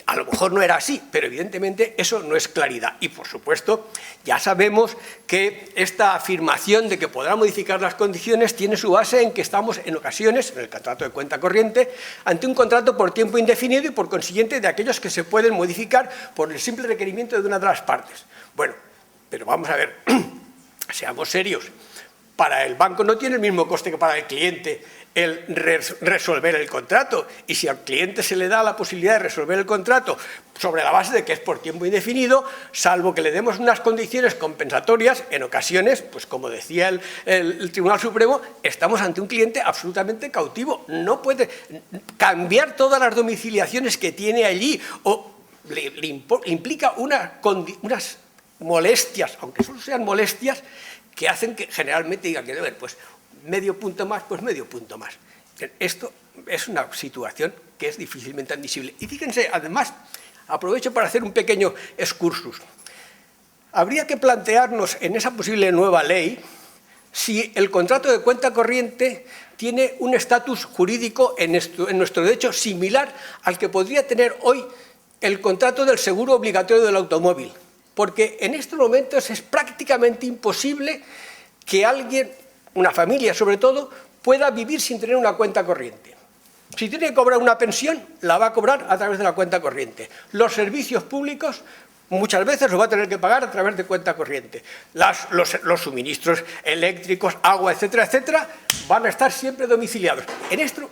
A lo mejor no era así, pero evidentemente eso no es claridad. Y, por supuesto, ya sabemos que esta afirmación de que podrá modificar las condiciones tiene su base en que estamos en ocasiones, en el contrato de cuenta corriente, ante un contrato por tiempo indefinido y, por consiguiente, de aquellos que se pueden modificar por el simple requerimiento de una de las partes. Bueno, pero vamos a ver, seamos serios. Para el banco no tiene el mismo coste que para el cliente el resolver el contrato, y si al cliente se le da la posibilidad de resolver el contrato sobre la base de que es por tiempo indefinido, salvo que le demos unas condiciones compensatorias, en ocasiones, pues como decía el Tribunal Supremo, estamos ante un cliente absolutamente cautivo, no puede cambiar todas las domiciliaciones que tiene allí, o le implica unas molestias, aunque solo sean molestias, que hacen que generalmente digan que deben, pues medio punto más, pues medio punto más. Esto es una situación que es difícilmente admisible. Y fíjense, además, aprovecho para hacer un pequeño excursus. Habría que plantearnos en esa posible nueva ley si el contrato de cuenta corriente tiene un estatus jurídico en nuestro derecho similar al que podría tener hoy el contrato del seguro obligatorio del automóvil. Porque en estos momentos es prácticamente imposible que alguien, una familia sobre todo, pueda vivir sin tener una cuenta corriente. Si tiene que cobrar una pensión, la va a cobrar a través de la cuenta corriente. Los servicios públicos muchas veces los va a tener que pagar a través de cuenta corriente. Los suministros eléctricos, agua, etcétera, etcétera, van a estar siempre domiciliados. En esto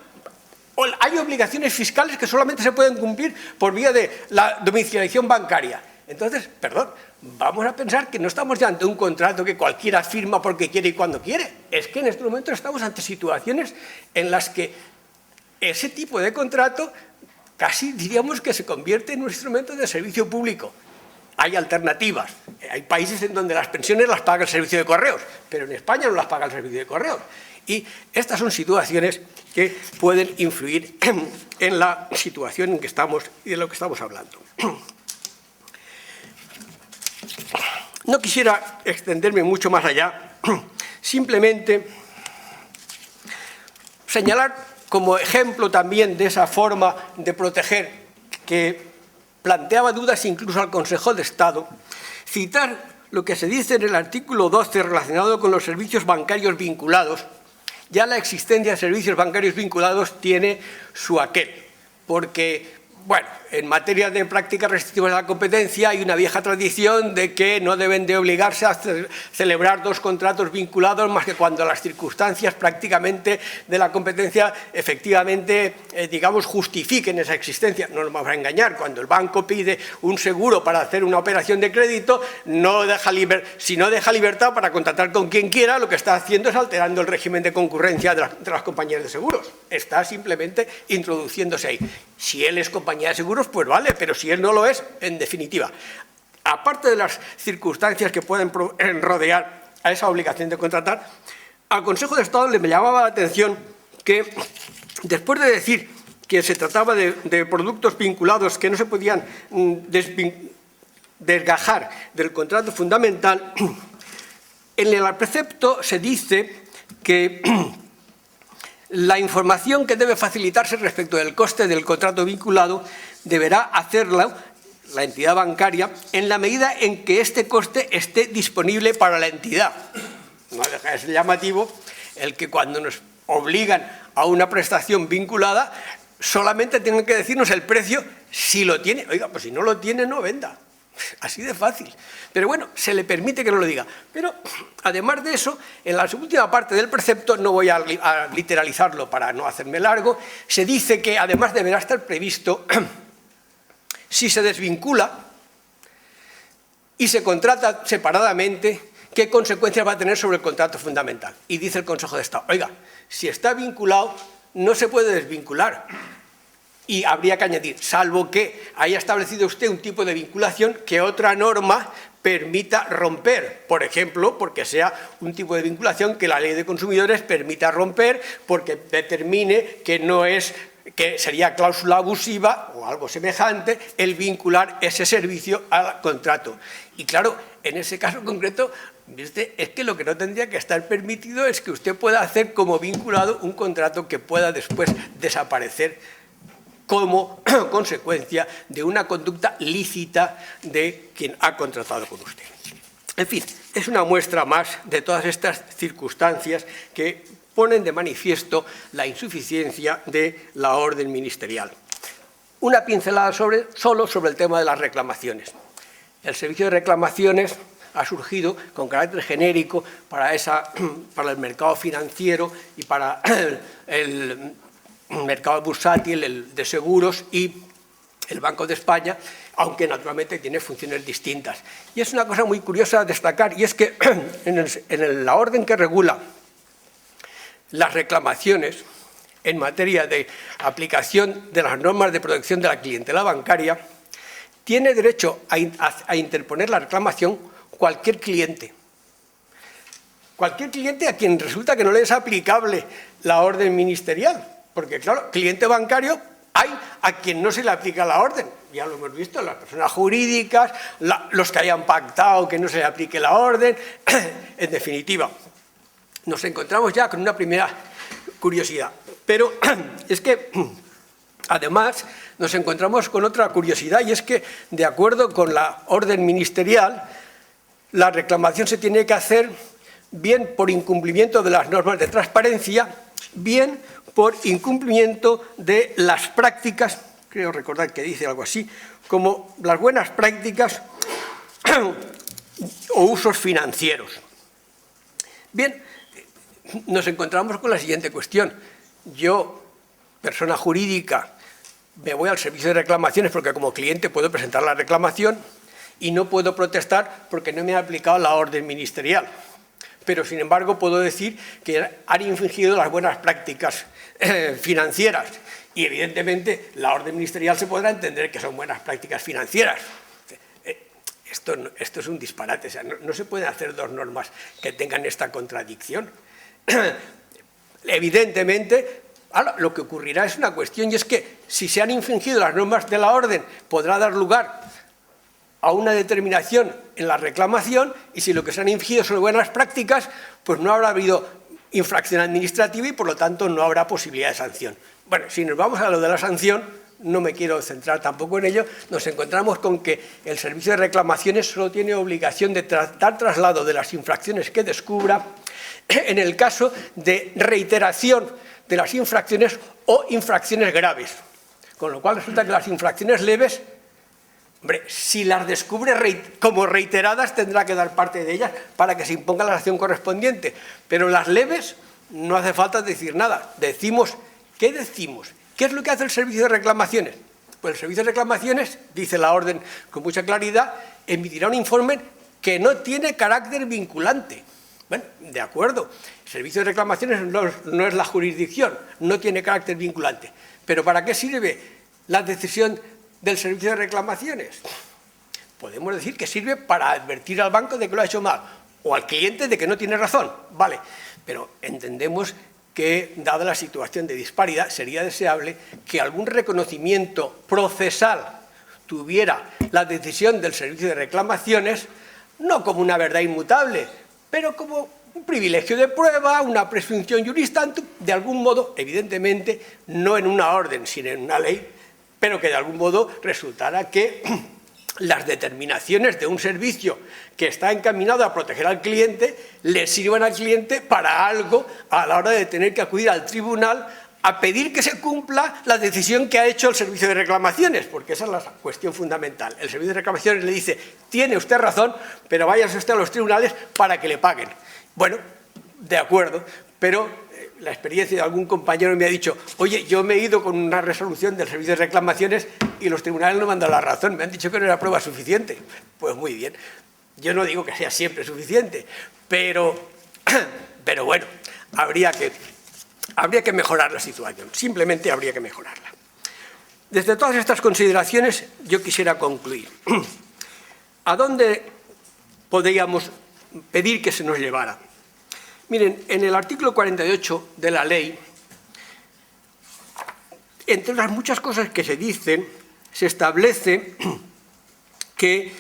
hay obligaciones fiscales que solamente se pueden cumplir por vía de la domiciliación bancaria. Entonces, perdón, vamos a pensar que no estamos ya ante un contrato que cualquiera firma porque quiere y cuando quiere. Es que en este momento estamos ante situaciones en las que ese tipo de contrato casi diríamos que se convierte en un instrumento de servicio público. Hay alternativas. Hay países en donde las pensiones las paga el servicio de correos, pero en España no las paga el servicio de correos. Y estas son situaciones que pueden influir en la situación en que estamos y de lo que estamos hablando. No quisiera extenderme mucho más allá, simplemente señalar como ejemplo también de esa forma de proteger que planteaba dudas incluso al Consejo de Estado, citar lo que se dice en el artículo 12 relacionado con los servicios bancarios vinculados. Ya la existencia de servicios bancarios vinculados tiene su aquel, porque, bueno, en materia de prácticas restrictivas de la competencia hay una vieja tradición de que no deben de obligarse a celebrar dos contratos vinculados más que cuando las circunstancias prácticamente de la competencia efectivamente, digamos, justifiquen esa existencia. No nos vamos a engañar, cuando el banco pide un seguro para hacer una operación de crédito, si no deja libertad para contratar con quien quiera, lo que está haciendo es alterando el régimen de concurrencia de las compañías de seguros. Está simplemente introduciéndose ahí. Si él es compañía de seguros, pues vale, pero si él no lo es, en definitiva, aparte de las circunstancias que pueden rodear a esa obligación de contratar, al Consejo de Estado le llamaba la atención que, después de decir que se trataba de productos vinculados que no se podían desgajar del contrato fundamental, en el precepto se dice que la información que debe facilitarse respecto del coste del contrato vinculado deberá hacerla la entidad bancaria en la medida en que este coste esté disponible para la entidad. No deja de ser llamativo el que cuando nos obligan a una prestación vinculada solamente tengan que decirnos el precio si lo tiene. Oiga, pues si no lo tiene, no venda. Así de fácil. Pero bueno, se le permite que no lo diga. Pero además de eso, en la última parte del precepto, no voy a literalizarlo para no hacerme largo, se dice que además deberá estar previsto si se desvincula y se contrata separadamente, qué consecuencias va a tener sobre el contrato fundamental. Y dice el Consejo de Estado, oiga, si está vinculado, no se puede desvincular. Y habría que añadir, salvo que haya establecido usted un tipo de vinculación que otra norma permita romper, por ejemplo, porque sea un tipo de vinculación que la ley de consumidores permita romper, porque determine que no es, que sería cláusula abusiva o algo semejante, el vincular ese servicio al contrato. Y claro, en ese caso concreto, es que lo que no tendría que estar permitido es que usted pueda hacer como vinculado un contrato que pueda después desaparecer como consecuencia de una conducta lícita de quien ha contratado con usted. En fin, es una muestra más de todas estas circunstancias que ponen de manifiesto la insuficiencia de la orden ministerial. Una pincelada solo sobre el tema de las reclamaciones. El servicio de reclamaciones ha surgido con carácter genérico para el mercado financiero y para el mercado bursátil, el de seguros y el Banco de España, aunque naturalmente tiene funciones distintas. Y es una cosa muy curiosa a destacar, y es que en la orden que regula las reclamaciones en materia de aplicación de las normas de protección de la clientela bancaria, tiene derecho a interponer la reclamación cualquier cliente. Cualquier cliente a quien resulta que no le es aplicable la orden ministerial. Porque, claro, cliente bancario hay a quien no se le aplica la orden. Ya lo hemos visto, las personas jurídicas, los que hayan pactado que no se le aplique la orden. En definitiva, nos encontramos ya con una primera curiosidad. Pero es que, además, nos encontramos con otra curiosidad, y es que, de acuerdo con la orden ministerial, la reclamación se tiene que hacer bien por incumplimiento de las normas de transparencia, bien por incumplimiento de las prácticas, creo recordar que dice algo así, como las buenas prácticas o usos financieros. Bien, nos encontramos con la siguiente cuestión. Yo, persona jurídica, me voy al servicio de reclamaciones porque como cliente puedo presentar la reclamación y no puedo protestar porque no me ha aplicado la orden ministerial. Pero, sin embargo, puedo decir que han infringido las buenas prácticas financieras y, evidentemente, la orden ministerial se podrá entender que son buenas prácticas financieras. Esto es un disparate, o sea, no se pueden hacer dos normas que tengan esta contradicción. Evidentemente, ahora, lo que ocurrirá es una cuestión, y es que si se han infringido las normas de la orden, podrá dar lugar a una determinación en la reclamación, y si lo que se han infringido son buenas prácticas, pues no habrá habido infracción administrativa y, por lo tanto, no habrá posibilidad de sanción. Bueno, si nos vamos a lo de la sanción, no me quiero centrar tampoco en ello, nos encontramos con que el servicio de reclamaciones solo tiene obligación de dar traslado de las infracciones que descubra en el caso de reiteración de las infracciones o infracciones graves. Con lo cual resulta que las infracciones leves, hombre, si las descubre como reiteradas, tendrá que dar parte de ellas para que se imponga la sanción correspondiente. Pero las leves no hace falta decir nada. Decimos, ¿qué decimos? ¿Qué es lo que hace el servicio de reclamaciones? Pues el servicio de reclamaciones, dice la orden con mucha claridad, emitirá un informe que no tiene carácter vinculante. Bueno, de acuerdo, el servicio de reclamaciones no es la jurisdicción, no tiene carácter vinculante. Pero ¿para qué sirve la decisión del servicio de reclamaciones? Podemos decir que sirve para advertir al banco de que lo ha hecho mal o al cliente de que no tiene razón. Vale, pero entendemos que, dada la situación de disparidad, sería deseable que algún reconocimiento procesal tuviera la decisión del servicio de reclamaciones, no como una verdad inmutable, pero como un privilegio de prueba, una presunción juris tantum, de algún modo, evidentemente, no en una orden, sino en una ley, pero que de algún modo resultara que las determinaciones de un servicio que está encaminado a proteger al cliente le sirvan al cliente para algo a la hora de tener que acudir al tribunal a pedir que se cumpla la decisión que ha hecho el servicio de reclamaciones, porque esa es la cuestión fundamental. El servicio de reclamaciones le dice, tiene usted razón, pero váyase usted a los tribunales para que le paguen. Bueno, de acuerdo, pero la experiencia de algún compañero me ha dicho, oye, yo me he ido con una resolución del servicio de reclamaciones y los tribunales no me han dado la razón, me han dicho que no era prueba suficiente. Pues muy bien, yo no digo que sea siempre suficiente, pero bueno, habría que mejorar la situación, simplemente habría que mejorarla. Desde todas estas consideraciones yo quisiera concluir. ¿A dónde podríamos pedir que se nos llevara? Miren, en el artículo 48 de la ley, entre las muchas cosas que se dicen, se establece que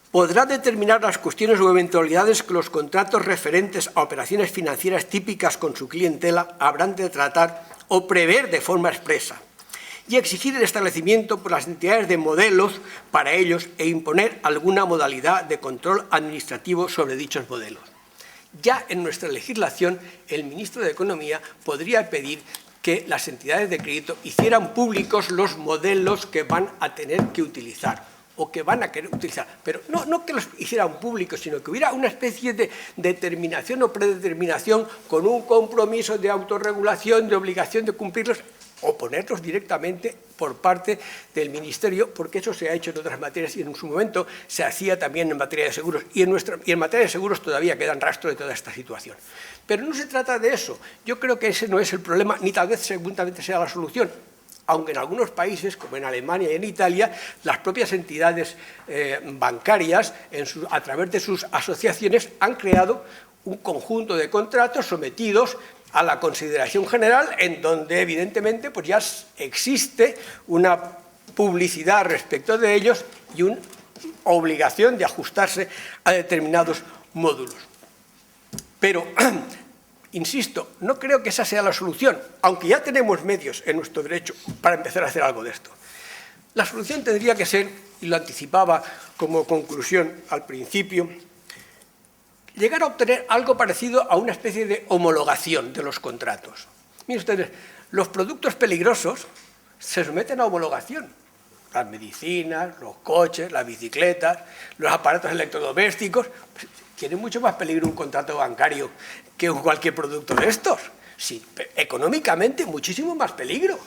podrá determinar las cuestiones o eventualidades que los contratos referentes a operaciones financieras típicas con su clientela habrán de tratar o prever de forma expresa y exigir el establecimiento por las entidades de modelos para ellos e imponer alguna modalidad de control administrativo sobre dichos modelos. Ya en nuestra legislación, el ministro de Economía podría pedir que las entidades de crédito hicieran públicos los modelos que van a tener que utilizar o que van a querer utilizar, pero no que los hicieran públicos, sino que hubiera una especie de determinación o predeterminación con un compromiso de autorregulación, de obligación de cumplirlos, o ponerlos directamente por parte del Ministerio, porque eso se ha hecho en otras materias y en su momento se hacía también en materia de seguros, y en materia de seguros todavía quedan rastros de toda esta situación. Pero no se trata de eso. Yo creo que ese no es el problema, ni tal vez seguramente sea la solución, aunque en algunos países, como en Alemania y en Italia, las propias entidades bancarias, a través de sus asociaciones, han creado un conjunto de contratos sometidos a la consideración general, en donde evidentemente pues ya existe una publicidad respecto de ellos y una obligación de ajustarse a determinados módulos. Pero, insisto, no creo que esa sea la solución, aunque ya tenemos medios en nuestro derecho para empezar a hacer algo de esto. La solución tendría que ser, y lo anticipaba como conclusión al principio, llegar a obtener algo parecido a una especie de homologación de los contratos. Miren ustedes, los productos peligrosos se someten a homologación. Las medicinas, los coches, las bicicletas, los aparatos electrodomésticos. Pues, tiene mucho más peligro un contrato bancario que cualquier producto de estos. Sí, económicamente, muchísimo más peligro.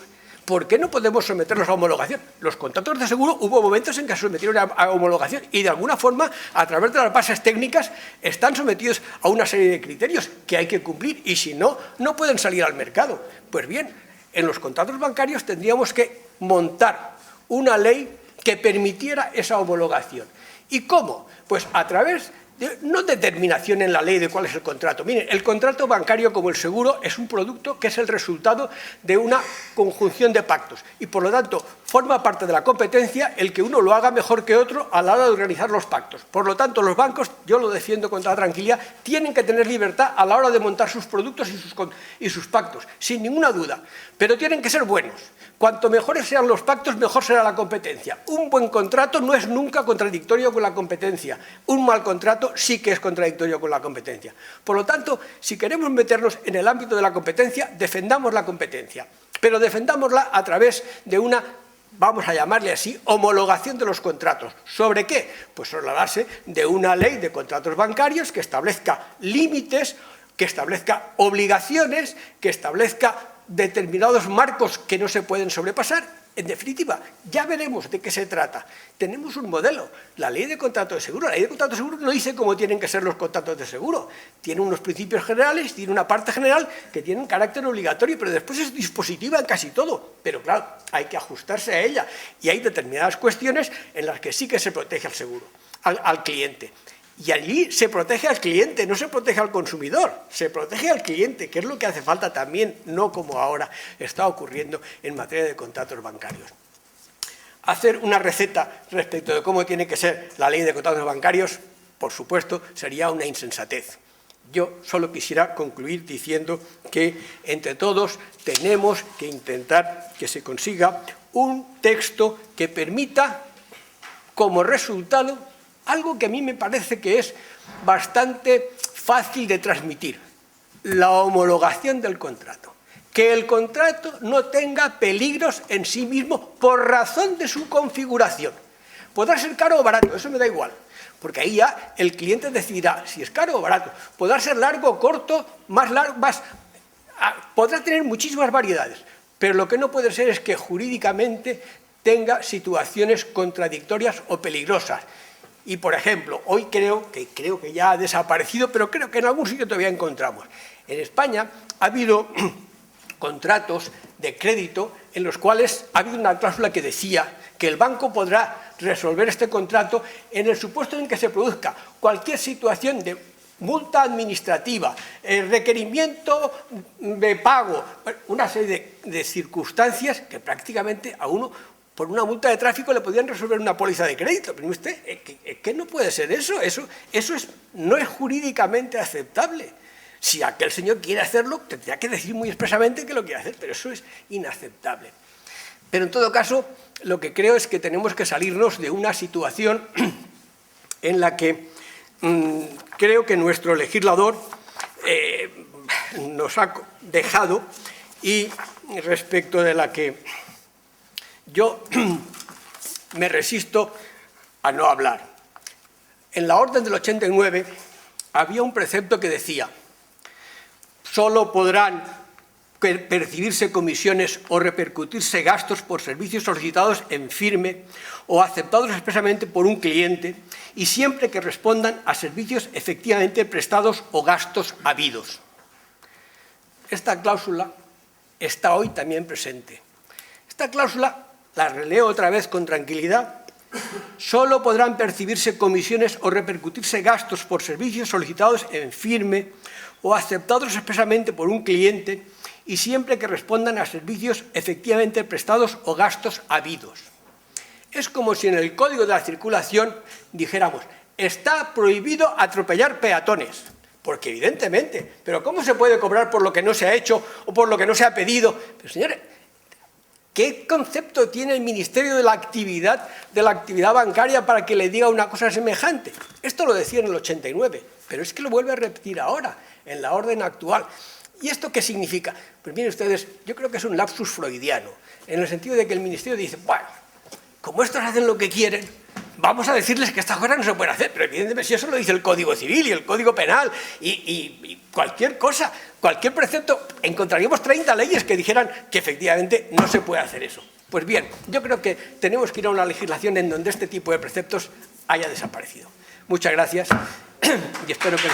¿Por qué no podemos someterlos a homologación? Los contratos de seguro hubo momentos en que se sometieron a homologación y de alguna forma, a través de las bases técnicas, están sometidos a una serie de criterios que hay que cumplir y si no, no pueden salir al mercado. Pues bien, en los contratos bancarios tendríamos que montar una ley que permitiera esa homologación. ¿Y cómo? Pues a través de no determinación en la ley de cuál es el contrato. Miren, el contrato bancario como el seguro es un producto que es el resultado de una conjunción de pactos y por lo tanto forma parte de la competencia el que uno lo haga mejor que otro a la hora de organizar los pactos. Por lo tanto, los bancos, yo lo defiendo con toda tranquilidad, tienen que tener libertad a la hora de montar sus productos y sus pactos, sin ninguna duda, pero tienen que ser buenos. Cuanto mejores sean los pactos, mejor será la competencia. Un buen contrato no es nunca contradictorio con la competencia. Un mal contrato sí que es contradictorio con la competencia. Por lo tanto, si queremos meternos en el ámbito de la competencia, defendamos la competencia, pero defendámosla a través de una, vamos a llamarle así, homologación de los contratos. ¿Sobre qué? Pues sobre la base de una ley de contratos bancarios que establezca límites, que establezca obligaciones, que establezca determinados marcos que no se pueden sobrepasar. En definitiva, ya veremos de qué se trata. Tenemos un modelo, la ley de contrato de seguro. La ley de contrato de seguro no dice cómo tienen que ser los contratos de seguro. Tiene unos principios generales, tiene una parte general que tiene un carácter obligatorio, pero después es dispositiva en casi todo. Pero claro, hay que ajustarse a ella y hay determinadas cuestiones en las que sí que se protege al seguro, al cliente. Y allí se protege al cliente, no se protege al consumidor, se protege al cliente, que es lo que hace falta también, no como ahora está ocurriendo en materia de contratos bancarios. Hacer una receta respecto de cómo tiene que ser la ley de contratos bancarios, por supuesto, sería una insensatez. Yo solo quisiera concluir diciendo que entre todos tenemos que intentar que se consiga un texto que permita, como resultado, algo que a mí me parece que es bastante fácil de transmitir, la homologación del contrato. Que el contrato no tenga peligros en sí mismo por razón de su configuración. Podrá ser caro o barato, eso me da igual, porque ahí ya el cliente decidirá si es caro o barato. Podrá ser largo o corto, más largo, podrá tener muchísimas variedades, pero lo que no puede ser es que jurídicamente tenga situaciones contradictorias o peligrosas. Y, por ejemplo, hoy creo que ya ha desaparecido, pero creo que en algún sitio todavía encontramos. En España ha habido contratos de crédito en los cuales ha habido una cláusula que decía que el banco podrá resolver este contrato en el supuesto en que se produzca cualquier situación de multa administrativa, requerimiento de pago, una serie de circunstancias que prácticamente a uno, por una multa de tráfico, le podían resolver una póliza de crédito. Pero usted, ¿qué no puede ser eso? Eso no es jurídicamente aceptable. Si aquel señor quiere hacerlo, tendría que decir muy expresamente que lo quiere hacer, pero eso es inaceptable. Pero en todo caso, lo que creo es que tenemos que salirnos de una situación en la que creo que nuestro legislador nos ha dejado y respecto de la que yo me resisto a no hablar. En la orden del 89 había un precepto que decía: solo podrán percibirse comisiones o repercutirse gastos por servicios solicitados en firme o aceptados expresamente por un cliente y siempre que respondan a servicios efectivamente prestados o gastos habidos. Esta cláusula está hoy también presente. Esta cláusula, la releo otra vez con tranquilidad: solo podrán percibirse comisiones o repercutirse gastos por servicios solicitados en firme o aceptados expresamente por un cliente y siempre que respondan a servicios efectivamente prestados o gastos habidos. Es como si en el Código de la Circulación dijéramos: está prohibido atropellar peatones, porque evidentemente, pero ¿cómo se puede cobrar por lo que no se ha hecho o por lo que no se ha pedido? Pero señores, ¿qué concepto tiene el Ministerio de la actividad bancaria para que le diga una cosa semejante? Esto lo decía en el 89, pero es que lo vuelve a repetir ahora, en la orden actual. ¿Y esto qué significa? Pues miren ustedes, yo creo que es un lapsus freudiano, en el sentido de que el Ministerio dice, bueno, como estos hacen lo que quieren, vamos a decirles que estas cosas no se pueden hacer, pero evidentemente si eso lo dice el Código Civil y el Código Penal y cualquier cosa, cualquier precepto, encontraríamos 30 leyes que dijeran que efectivamente no se puede hacer eso. Pues bien, yo creo que tenemos que ir a una legislación en donde este tipo de preceptos haya desaparecido. Muchas gracias y espero que...